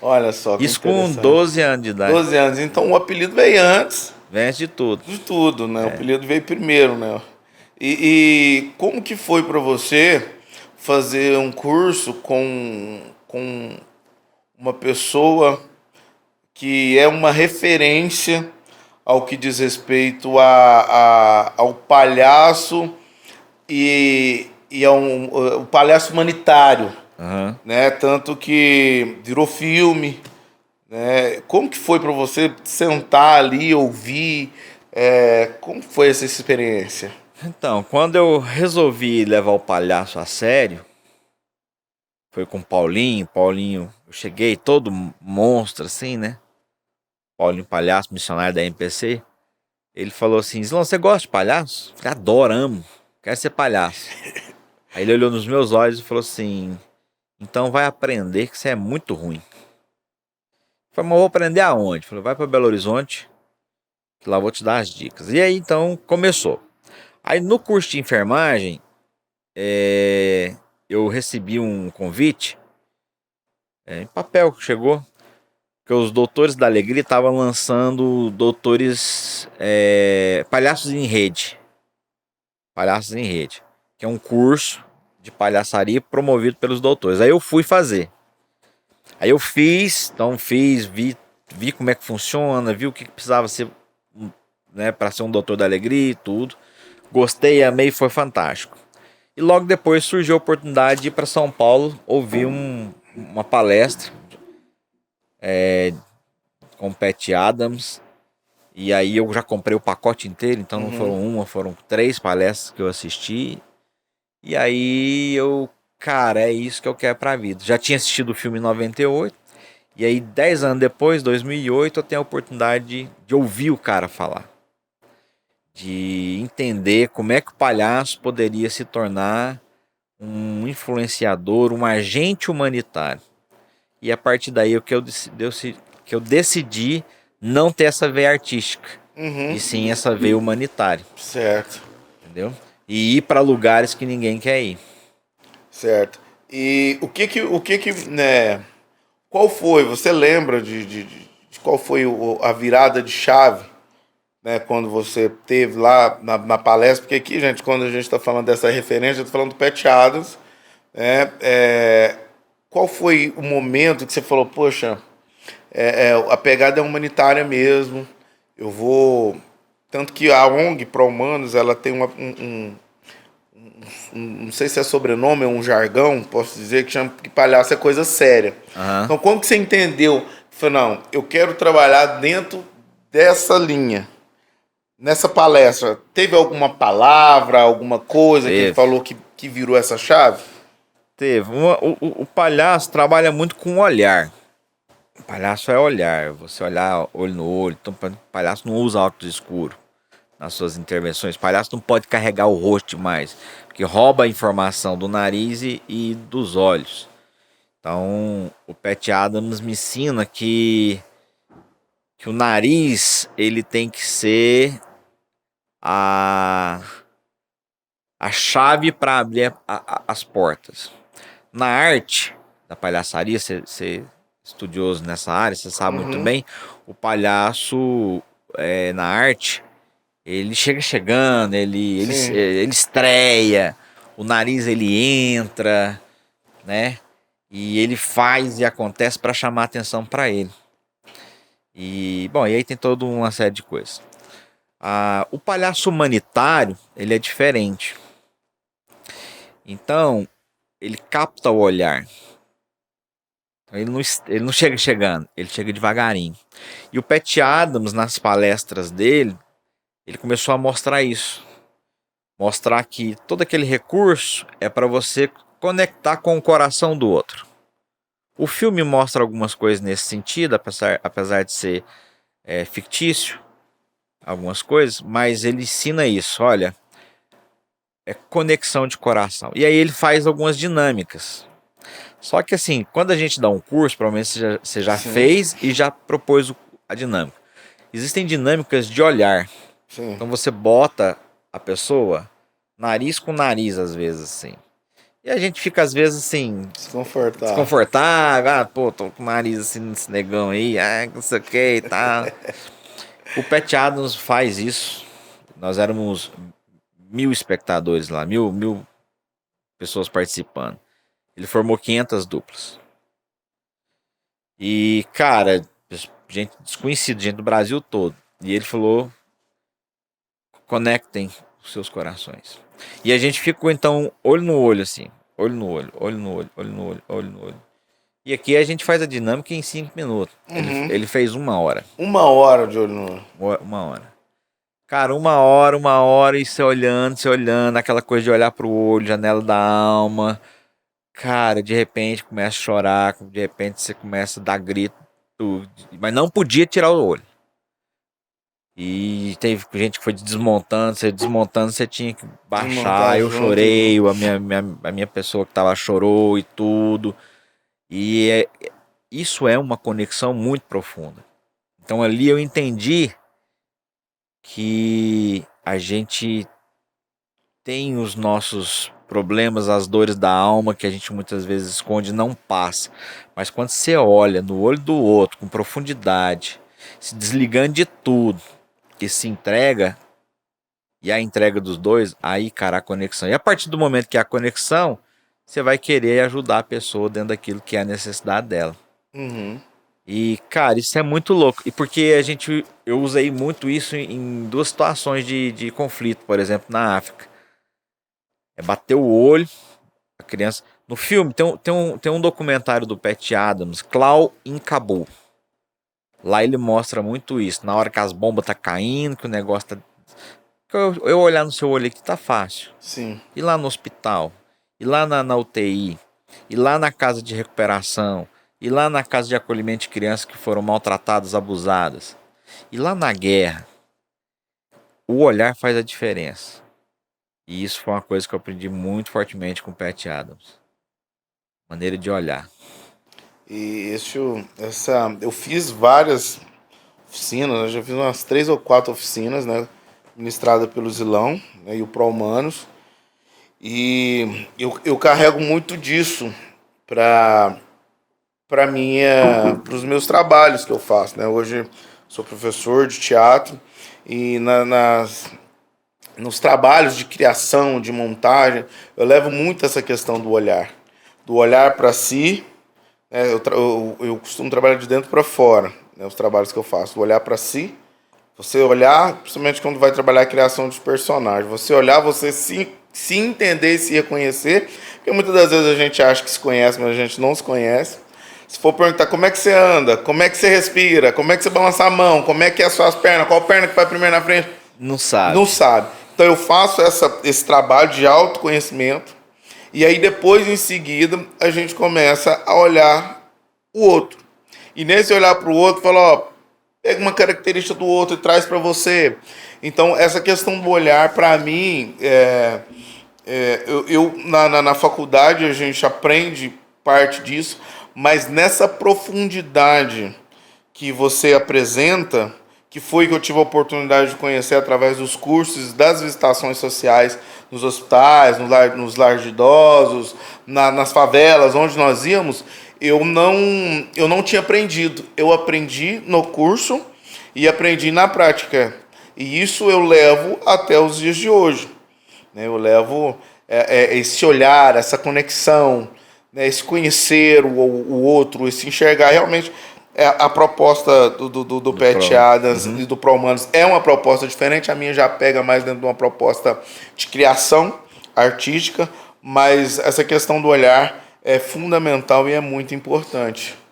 Olha só que Isso com interessante. 12 anos de idade. 12 anos, então o apelido veio antes Vence de tudo. de tudo, né? O apelido veio primeiro, né? E como que foi para você fazer um curso com uma pessoa que é uma referência ao que diz respeito ao palhaço e o palhaço humanitário, Aham. né? Tanto que virou filme, né? Como que foi para você sentar ali, ouvir? Como foi essa experiência? Então, quando eu resolvi levar o palhaço a sério, foi com o Paulinho. Paulinho, eu cheguei todo monstro assim, né? Paulinho Palhaço, missionário da MPC. Ele falou assim: Zilão, você gosta de palhaço? Eu falei, adoro, amo. Quero ser palhaço. Aí ele olhou nos meus olhos e falou assim: então vai aprender que você é muito ruim. Eu falei, mas eu vou aprender aonde? Ele falou, vai para Belo Horizonte, que lá eu vou te dar as dicas. E aí então começou. Aí no curso de enfermagem, eu recebi um convite, em papel que chegou, que os Doutores da Alegria estavam lançando doutores, palhaços em rede. Palhaços em rede, que é um curso de palhaçaria promovido pelos doutores. Aí eu fui fazer. Aí eu fiz, então vi como é que funciona, vi o que precisava ser, né, para ser um doutor da alegria e tudo. Gostei, amei, foi fantástico. E logo depois surgiu a oportunidade de ir para São Paulo ouvir uma palestra com o Pat Adams. E aí eu já comprei o pacote inteiro, então não foram uma, foram 3 palestras que eu assisti. E aí cara, é isso que eu quero pra vida. Já tinha assistido o filme em 98. E aí 10 anos depois, 2008, eu tenho a oportunidade de ouvir o cara falar. De entender como é que o palhaço poderia se tornar um influenciador, um agente humanitário. E a partir daí que eu decidi não ter essa veia artística, e sim essa veia humanitária, Certo, entendeu? E ir para lugares que ninguém quer ir. certo. E né? Qual foi? Você lembra de qual foi a virada de chave, né? Quando você teve lá na palestra? Porque aqui, gente, quando a gente está falando dessa referência, eu tô falando do Pat Adams, né? Qual foi o momento que você falou, poxa, a pegada é humanitária mesmo. Eu vou. Tanto que a ONG Pro Humanos, ela tem não sei se é sobrenome ou um jargão, posso dizer, que chama que palhaço é coisa séria. Aham. Então, como que você entendeu? Falei, não, eu quero trabalhar dentro dessa linha. Nessa palestra, teve alguma palavra, alguma coisa que Teve. falou que virou essa chave? Teve. O palhaço trabalha muito com o olhar. O palhaço é olhar, você olhar olho no olho. Então, o palhaço não usa óculos escuros nas suas intervenções. O palhaço não pode carregar o rosto demais, porque rouba a informação do nariz e dos olhos. Então, o Pat Adams me ensina que o nariz ele tem que ser a, a chave para abrir as portas. Na arte da palhaçaria, você estudioso nessa área, você sabe muito bem, o palhaço na arte, ele chega chegando, Sim. ele estreia, o nariz ele entra, né? E ele faz e acontece para chamar atenção para ele. E, bom, e aí tem toda uma série de coisas. O palhaço humanitário, ele é diferente. Então, ele capta o olhar. Ele não chega chegando, ele chega devagarinho. E o Pat Adams, nas palestras dele, ele começou a mostrar isso. Mostrar que todo aquele recurso é para você conectar com o coração do outro. O filme mostra algumas coisas nesse sentido, apesar de ser fictício, algumas coisas, mas ele ensina isso, olha, é conexão de coração. E aí ele faz algumas dinâmicas. Só que assim, quando a gente dá um curso, provavelmente você já Sim. fez e já propôs a dinâmica. Existem dinâmicas de olhar. Sim. Então você bota a pessoa nariz com nariz, às vezes, assim. E a gente fica, às vezes, assim, Desconfortável. desconfortável. Ah, pô, tô com o nariz assim nesse negão aí, não sei o que e tal. O Pat Adams faz isso. Nós éramos 1.000 espectadores lá, mil pessoas participando. Ele formou 500 duplas. E, cara, gente desconhecida, gente do Brasil todo. E ele falou: conectem os seus corações. E a gente ficou, então, olho no olho, assim. Olho no olho, olho no olho, olho no olho, olho no olho. E aqui a gente faz a dinâmica em 5 minutos. Ele fez 1 hora. 1 hora de olho no olho. 1 hora. Cara, 1 hora, e você olhando, aquela coisa de olhar pro olho, janela da alma. Cara, de repente começa a chorar, de repente você começa a dar grito, mas não podia tirar o olho. E teve gente que foi desmontando, você tinha que baixar. Desmontar Eu junto. chorei, a minha pessoa que tava chorou e tudo. E isso é uma conexão muito profunda. Então ali eu entendi que a gente tem os nossos problemas, as dores da alma que a gente muitas vezes esconde e não passa. Mas quando você olha no olho do outro com profundidade, se desligando de tudo, que se entrega, e a entrega dos dois, aí, cara, a conexão. E a partir do momento que há conexão, você vai querer ajudar a pessoa dentro daquilo que é a necessidade dela. Uhum. E, cara, isso é muito louco. E porque eu usei muito isso em duas situações de conflito, por exemplo, na África. É bater o olho, a criança. No filme tem um documentário do Pat Adams, Clau in Kabul. Lá ele mostra muito isso. Na hora que as bombas tá caindo, que o negócio tá. Eu olhar no seu olho aqui tá fácil. Sim. Ir lá no hospital, ir lá na UTI, ir lá na casa de recuperação, ir lá na casa de acolhimento de crianças que foram maltratadas, abusadas, ir lá na guerra. O olhar faz a diferença. E isso foi uma coisa que eu aprendi muito fortemente com o Pat Adams. Maneira de olhar. E eu fiz várias oficinas, eu já fiz umas 3 ou 4 oficinas, né? Ministrada pelo Zilão, né, e o Pro Humanos. E eu carrego muito disso para os meus trabalhos que eu faço, né? Hoje sou professor de teatro e nos trabalhos de criação, de montagem, eu levo muito essa questão do olhar para si, né? Eu costumo trabalhar de dentro para fora, né? Os trabalhos que eu faço, do olhar para si, você olhar, principalmente quando vai trabalhar a criação dos personagens, você olhar, você se entender e se reconhecer, porque muitas das vezes a gente acha que se conhece, mas a gente não se conhece. Se for perguntar como é que você anda, como é que você respira, como é que você balança a mão, como é que é as suas pernas, qual perna que vai primeiro na frente, Não sabe. não sabe. Então eu faço esse trabalho de autoconhecimento e aí depois, em seguida, a gente começa a olhar o outro. E nesse olhar para o outro, fala, ó, pega uma característica do outro e traz para você. Então, essa questão do olhar, para mim, na faculdade a gente aprende parte disso, mas nessa profundidade que você apresenta, que foi que eu tive a oportunidade de conhecer através dos cursos, das visitações sociais nos hospitais, nos lares de idosos, nas favelas, onde nós íamos, eu não tinha aprendido. Eu aprendi no curso e aprendi na prática. E isso eu levo até os dias de hoje. Né? Eu levo esse olhar, essa conexão, né? Esse conhecer o outro, esse enxergar realmente. A proposta do Pat Adams e do Pro Humanos é uma proposta diferente. A minha já pega mais dentro de uma proposta de criação artística, mas essa questão do olhar é fundamental e é muito importante.